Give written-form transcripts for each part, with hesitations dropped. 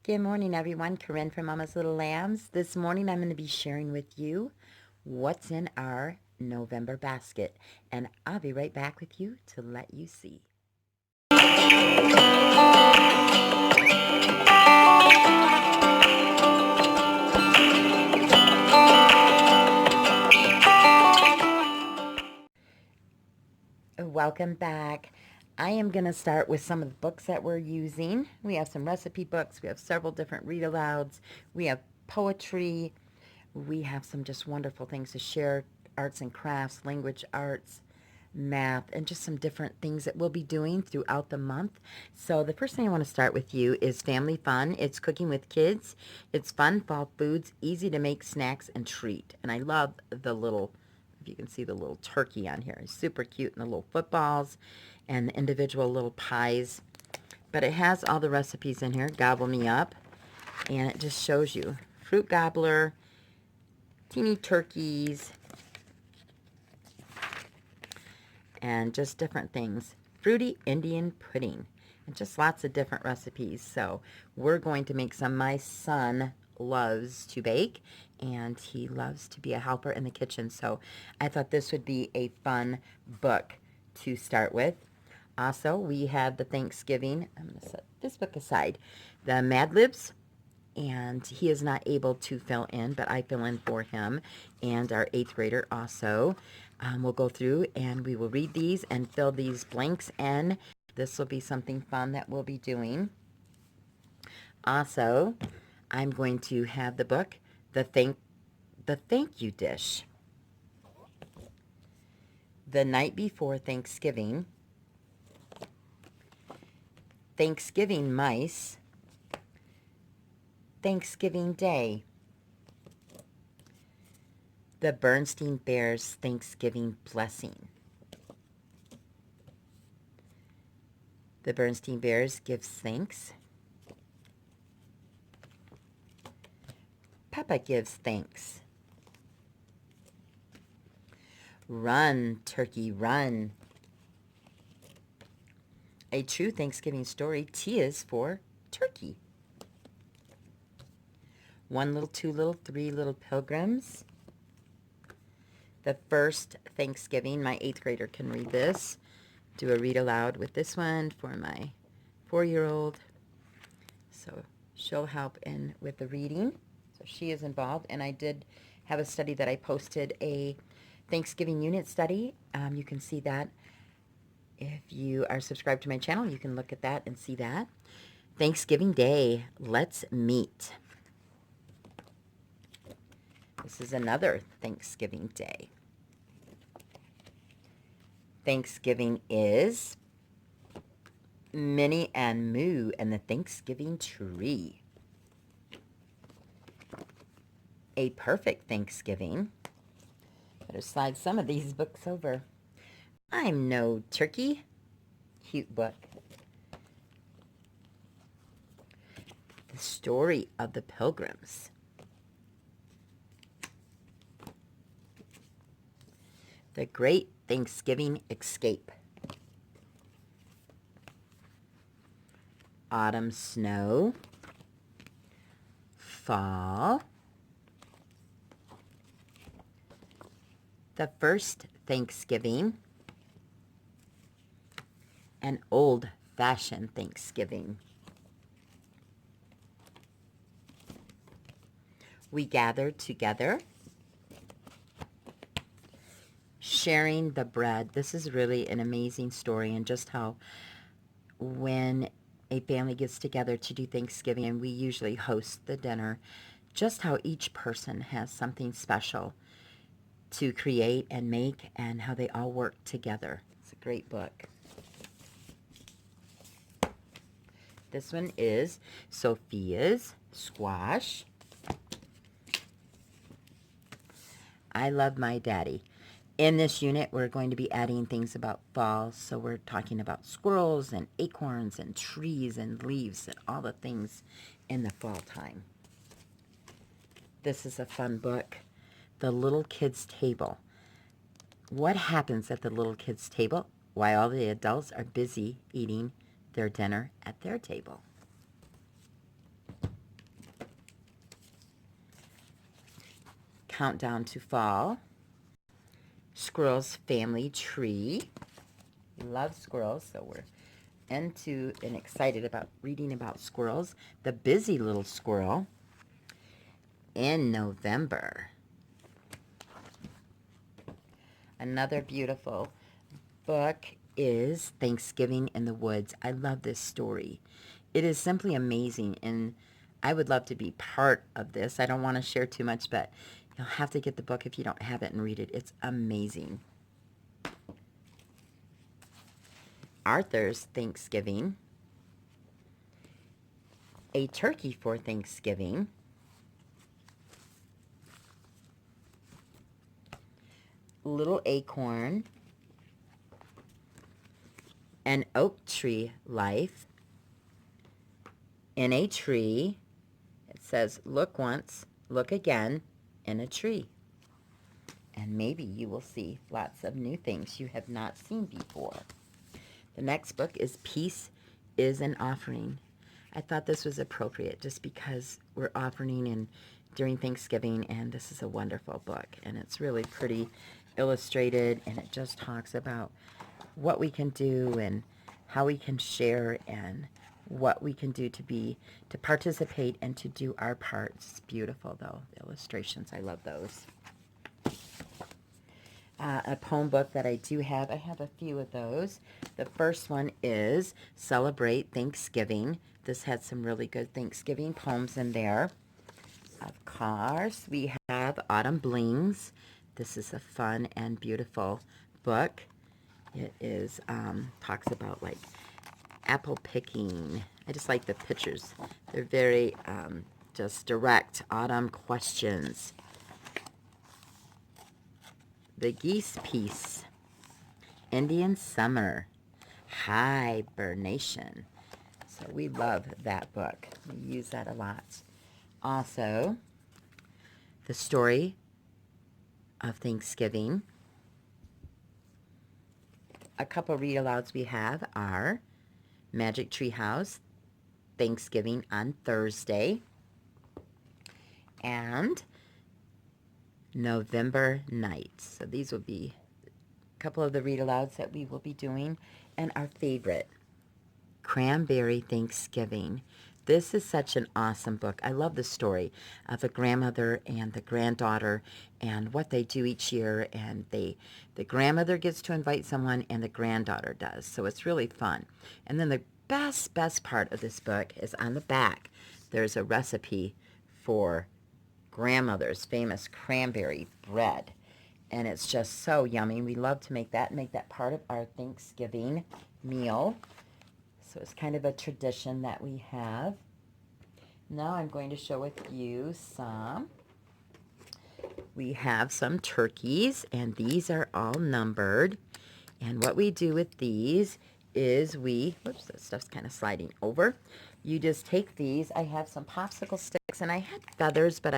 Good morning, everyone. Corinne from Mama's Little Lambs. This morning I'm going to be sharing with you what's in our November basket, and I'll be right back with you to let you see. Welcome back. I am going to start with some of the books that we're using. We have some recipe books. We have several different read-alouds. We have poetry. We have some just wonderful things to share, arts and crafts, language arts, math, and just some different things that we'll be doing throughout the month. So the first thing I want to start with you is Family Fun. It's cooking with kids. It's fun fall foods, easy to make snacks and treat. And I love the little, if you can see the little turkey on here. It's super cute, and the little footballs and the individual little pies. But it has all the recipes in here. Gobble Me Up. And it just shows you fruit gobbler, teeny turkeys, and just different things. Fruity Indian pudding, and just lots of different recipes. So we're going to make some. My son loves to bake, and he loves to be a helper in the kitchen. So I thought this would be a fun book to start with. Also, we have the Thanksgiving, I'm going to set this book aside, the Mad Libs, and he is not able to fill in, but I fill in for him, and our 8th grader also. We'll go through and we will read these and fill these blanks in. This will be something fun that we'll be doing. Also, I'm going to have the book, the Thank You Dish. The Night Before Thanksgiving, Thanksgiving Mice, Thanksgiving Day, the Bernstein Bears Thanksgiving Blessing. The Bernstein Bears gives thanks. Papa gives thanks. Run, turkey, run. A true Thanksgiving story. T is for turkey. One little, two little, three little pilgrims. The first Thanksgiving. My 8th grader can read this. Do a read aloud with this one for my 4-year-old. So she'll help in with the reading. So she is involved. And I did have a study that I posted, a Thanksgiving unit study. You can see that. If you are subscribed to my channel, you can look at that and see that. Thanksgiving Day, let's meet. This is another Thanksgiving Day. Thanksgiving is Minnie and Moo and the Thanksgiving Tree. A Perfect Thanksgiving. Better slide some of these books over. I'm No Turkey. Cute book. The Story of the Pilgrims. The Great Thanksgiving Escape. Autumn Snow. Fall. The First Thanksgiving. An Old-Fashioned Thanksgiving. We Gathered Together. Sharing the Bread. This is really an amazing story, and just how when a family gets together to do Thanksgiving, and we usually host the dinner, just how each person has something special to create and make, and how they all work together. It's a great book. This one is Sophia's Squash. I Love My Daddy. In this unit, we're going to be adding things about fall. So we're talking about squirrels and acorns and trees and leaves and all the things in the fall time. This is a fun book. The Little Kids Table. What happens at the little kids' table while all the adults are busy eating their dinner at their table? Countdown to Fall, Squirrel's Family Tree. We love squirrels, so we're into and excited about reading about squirrels. The Busy Little Squirrel in November. Another beautiful book is Thanksgiving in the Woods. I love this story. It is simply amazing, and I would love to be part of this. I don't want to share too much, but you'll have to get the book if you don't have it and read it. It's amazing. Arthur's Thanksgiving. A Turkey for Thanksgiving. Little Acorn. An Oak Tree Life. In a Tree. It says, look once, look again, in a tree. And maybe you will see lots of new things you have not seen before. The next book is Peace is an Offering. I thought this was appropriate just because we're offering and during Thanksgiving, and this is a wonderful book, and it's really pretty illustrated, and it just talks about what we can do and how we can share and what we can do to participate and to do our part. It's beautiful, though. The illustrations, I love those. A poem book that I do have. I have a few of those. The first one is Celebrate Thanksgiving. This had some really good Thanksgiving poems in there. Of course, we have Autumn Blings. This is a fun and beautiful book. It is talks about like apple picking. I just like the pictures. They're very just direct autumn questions. The Geese Piece, Indian Summer, Hibernation. So we love that book. We use that a lot. Also, The Story of Thanksgiving. A couple read-alouds we have are Magic Tree House, Thanksgiving on Thursday, and November Nights. So these will be a couple of the read-alouds that we will be doing. And our favorite, Cranberry Thanksgiving. This is such an awesome book. I love the story of a grandmother and the granddaughter and what they do each year. And the grandmother gets to invite someone and the granddaughter does. So it's really fun. And then the best part of this book is on the back. There's a recipe for grandmother's famous cranberry bread, and it's just so yummy. We love to make that part of our Thanksgiving meal. So it's kind of a tradition that we have. Now I'm going to share with you we have some turkeys, and these are all numbered. And what we do with these is whoops, that stuff's kind of sliding over. You just take these. I have some popsicle sticks, and I had feathers, but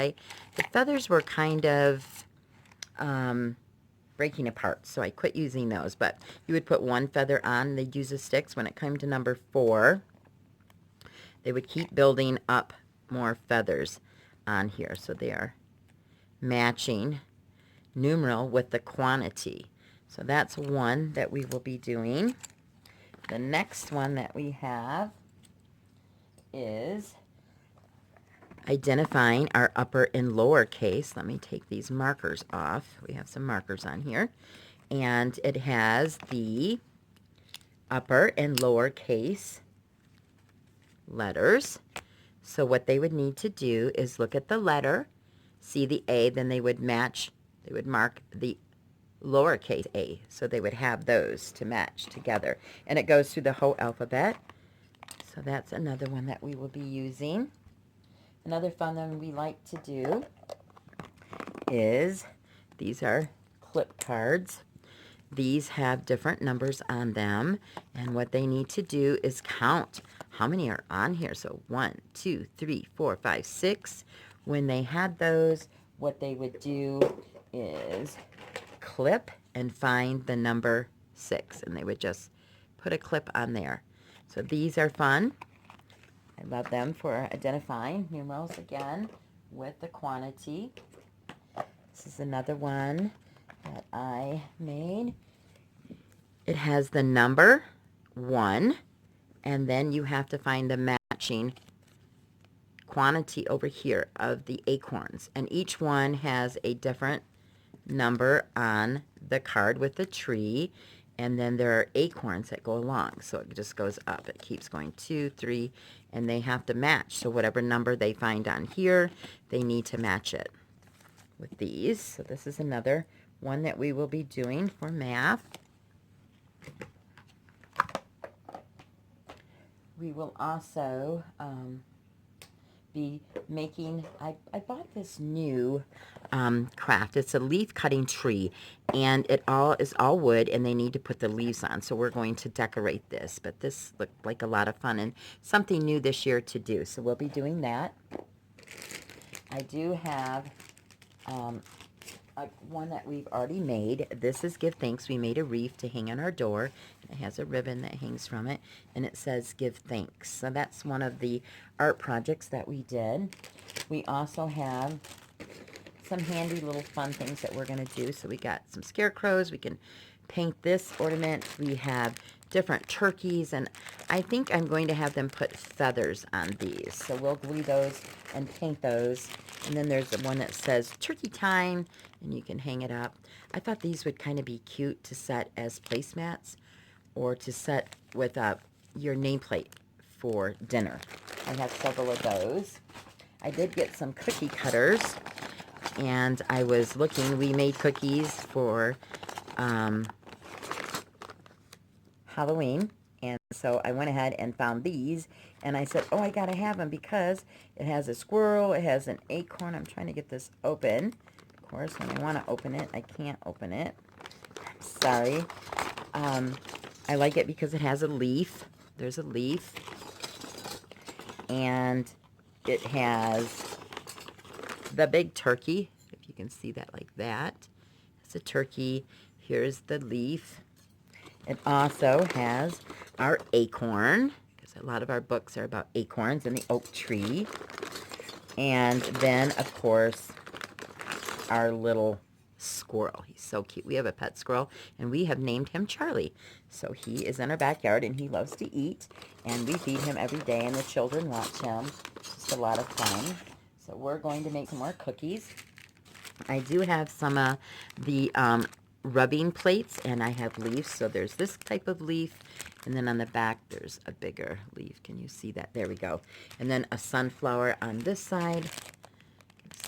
the feathers were kind of breaking apart, so I quit using those. But you would put one feather on, they'd use the sticks. When it came to number 4, they would keep building up more feathers on here, so they are matching numeral with the quantity. So that's one that we will be doing. The next one that we have is identifying our upper and lower case. Let me take these markers off. We have some markers on here. And it has the upper and lower case letters. So what they would need to do is look at the letter, see the A, then they would mark the lowercase a. So they would have those to match together. And it goes through the whole alphabet. So that's another one that we will be using. Another fun one we like to do is, these are clip cards. These have different numbers on them, and what they need to do is count how many are on here. So 1, 2, 3, 4, 5, 6. When they had those, what they would do is clip and find the number 6, and they would just put a clip on there. So these are fun. I love them for identifying numerals again with the quantity. This is another one that I made. It has the number 1, and then you have to find the matching quantity over here of the acorns. And each one has a different number on the card with the tree. And then there are acorns that go along. So it just goes up. It keeps going 2, 3, and they have to match. So whatever number they find on here, they need to match it with these. So this is another one that we will be doing for math. We will also be making, I bought this new craft. It's a leaf cutting tree, and it is all wood, and they need to put the leaves on. So we're going to decorate this, but this looked like a lot of fun and something new this year to do. So we'll be doing that. I do have one that we've already made. This is Give Thanks. We made a wreath to hang on our door. It has a ribbon that hangs from it, and it says Give Thanks. So that's one of the art projects that we did. We also have some handy little fun things that we're going to do. So we got some scarecrows. We can paint this ornament. We have different turkeys, and I think I'm going to have them put feathers on these. So we'll glue those and paint those. And then there's the one that says Turkey Time, and you can hang it up. I thought these would kind of be cute to set as placemats or to set with your nameplate for dinner. I have several of those. I did get some cookie cutters, and I was looking. We made cookies for Halloween, and so I went ahead and found these, and I said, oh, I gotta have them because it has a squirrel, it has an acorn. I'm trying to get this open. Of course, when I want to open it, I can't open it. I'm sorry. I like it because it has a leaf. There's a leaf, and it has the big turkey, if you can see that like that. It's a turkey. Here's the leaf. It also has our acorn, because a lot of our books are about acorns and the oak tree. And then, of course, our little squirrel. He's so cute. We have a pet squirrel, and we have named him Charlie. So he is in our backyard, and he loves to eat. And we feed him every day, and the children watch him. It's just a lot of fun. So we're going to make some more cookies. I do have some of the rubbing plates, and I have leaves. So there's this type of leaf, and then on the back there's a bigger leaf. Can you see that? There we go. And then a sunflower on this side.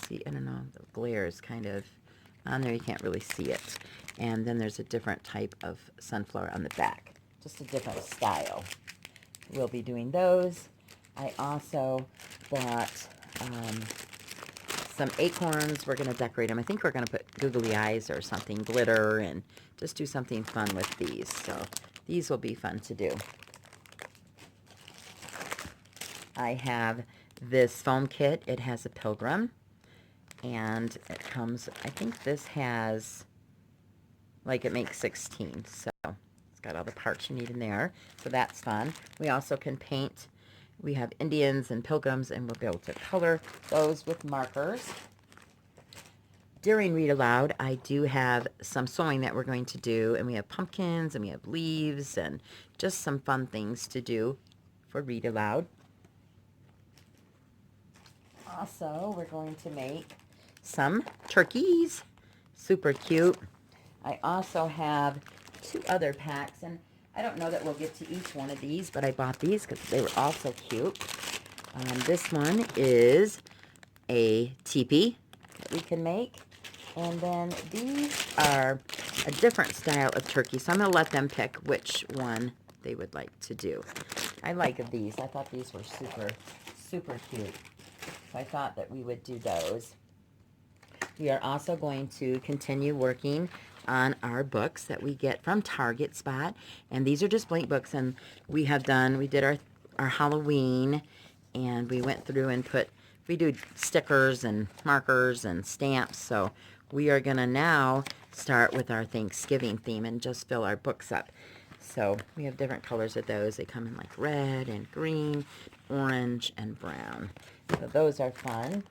See, I don't know, the glare is kind of on there. You can't really see it. And then there's a different type of sunflower on the back, just a different style. We'll be doing those. I also bought some acorns. We're going to decorate them. I think we're going to put googly eyes or something, glitter, and just do something fun with these. So these will be fun to do. I have this foam kit. It has a pilgrim, and it comes, I think this has, like, it makes 16. So it's got all the parts you need in there. So that's fun. We also can paint. We have Indians and pilgrims, and we'll be able to color those with markers. During Read Aloud, I do have some sewing that we're going to do, and we have pumpkins, and we have leaves, and just some fun things to do for Read Aloud. Also, we're going to make some turkeys. Super cute. I also have 2 other packs, and I don't know that we'll get to each one of these, but I bought these because they were all so cute. This one is a teepee that we can make. And then these are a different style of turkey, so I'm going to let them pick which one they would like to do. I like these. I thought these were super, super cute. So I thought that we would do those. We are also going to continue working on our books that we get from Target Spot. And these are just blank books, and we did our Halloween, and we went through and we do stickers and markers and stamps. So we are going to now start with our Thanksgiving theme and just fill our books up. So we have different colors of those. They come in like red and green, orange, and brown. So those are fun.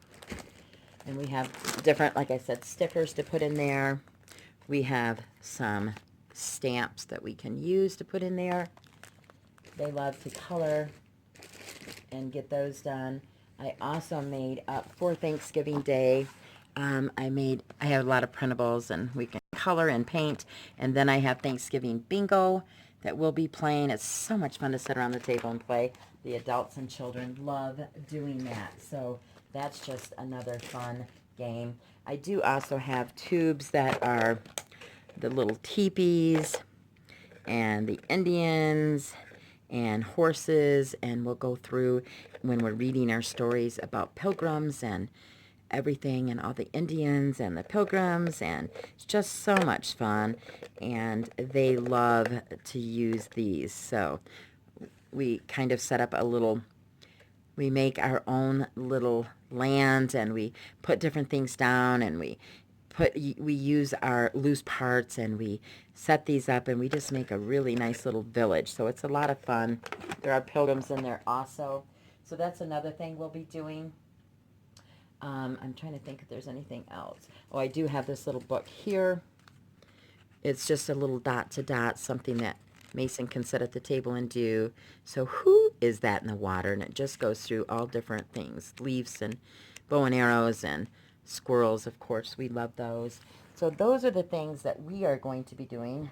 And we have different, like I said, stickers to put in there. We have some stamps that we can use to put in there. They love to color and get those done. I also made up for Thanksgiving Day. I have a lot of printables, and we can color and paint. And then I have Thanksgiving Bingo that we'll be playing. It's so much fun to sit around the table and play. The adults and children love doing that. So that's just another fun game. I do also have tubes that are the little teepees and the Indians and horses, and we'll go through when we're reading our stories about pilgrims and everything, and all the Indians and the pilgrims, and it's just so much fun, and they love to use these. So we kind of set up we make our own little land, and we put different things down, and we use our loose parts, and we set these up, and we just make a really nice little village. So it's a lot of fun. There are pilgrims in there also. So that's another thing we'll be doing. I'm trying to think if there's anything else. Oh, I do have this little book here. It's just a little dot to dot, something that Mason can sit at the table and do. So who is that in the water? And it just goes through all different things. Leaves and bow and arrows and squirrels, of course. We love those. So those are the things that we are going to be doing.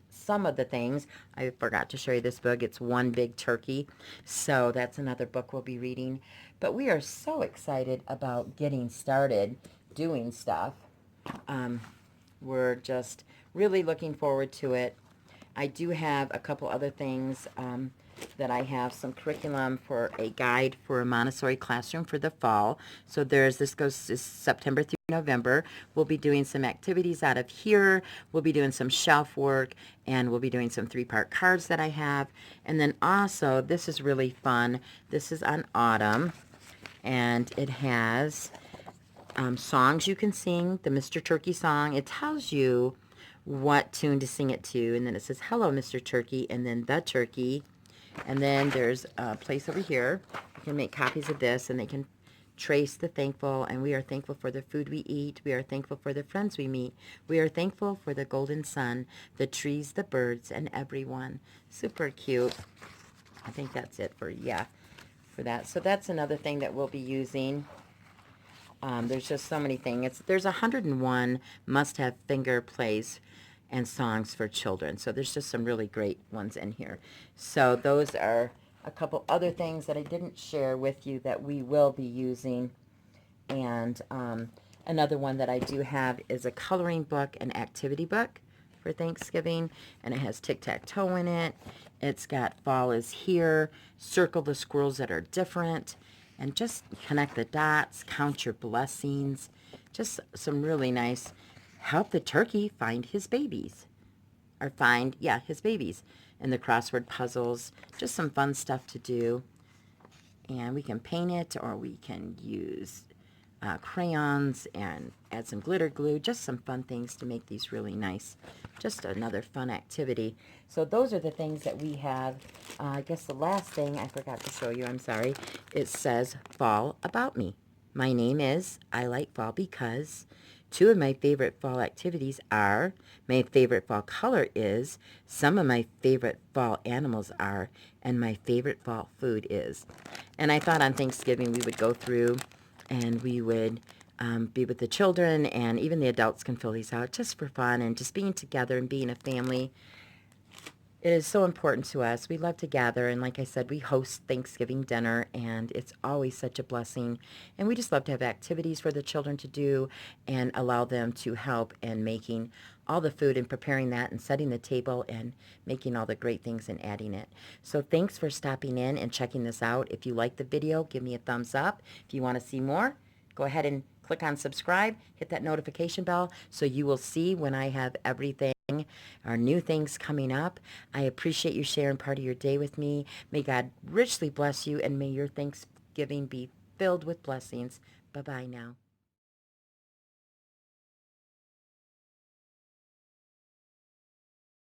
Some of the things, I forgot to show you this book. It's One Big Turkey. So that's another book we'll be reading. But we are so excited about getting started doing stuff. We're just really looking forward to it. I do have a couple other things that I have some curriculum for a guide for a Montessori classroom for the fall. So this goes September through November. We'll be doing some activities out of here. We'll be doing some shelf work, and we'll be doing some 3-part cards that I have. And then also, this is really fun. This is on autumn, and it has songs you can sing, the Mr. Turkey song. It tells you what tune to sing it to, and then it says, hello, Mr. Turkey, and then the turkey. And then there's a place over here. You can make copies of this, and they can trace the thankful, and we are thankful for the food we eat. We are thankful for the friends we meet. We are thankful for the golden sun, the trees, the birds, and everyone. Super cute. I think that's it for that. So that's another thing that we'll be using. There's just so many things. There's 101 must-have finger plays and songs for children. So there's just some really great ones in here. So those are a couple other things that I didn't share with you that we will be using. And another one that I do have is a coloring book, an activity book for Thanksgiving. And it has tic-tac-toe in it. It's got fall is here, circle the squirrels that are different, and just connect the dots, count your blessings. Just some really nice, help the turkey find his babies. Or his babies. And the crossword puzzles, just some fun stuff to do. And we can paint it, or we can use crayons and add some glitter glue, just some fun things to make these really nice. Just another fun activity. So those are the things that we have. I guess the last thing I forgot to show you, I'm sorry, it says Fall About Me. My name is I Like Fall because two of my favorite fall activities are, my favorite fall color is, some of my favorite fall animals are, and my favorite fall food is. And I thought on Thanksgiving we would go through and we would be with the children, and even the adults can fill these out just for fun and just being together and being a family. It is so important to us. We love to gather, and like I said, we host Thanksgiving dinner, and it's always such a blessing. And we just love to have activities for the children to do and allow them to help in making all the food and preparing that and setting the table and making all the great things and adding it. So thanks for stopping in and checking this out. If you like the video, give me a thumbs up. If you want to see more, go ahead and click on subscribe, hit that notification bell so you will see when I have everything, our new things coming up. I appreciate you sharing part of your day with me. May God richly bless you, and may your Thanksgiving be filled with blessings. Bye-bye now.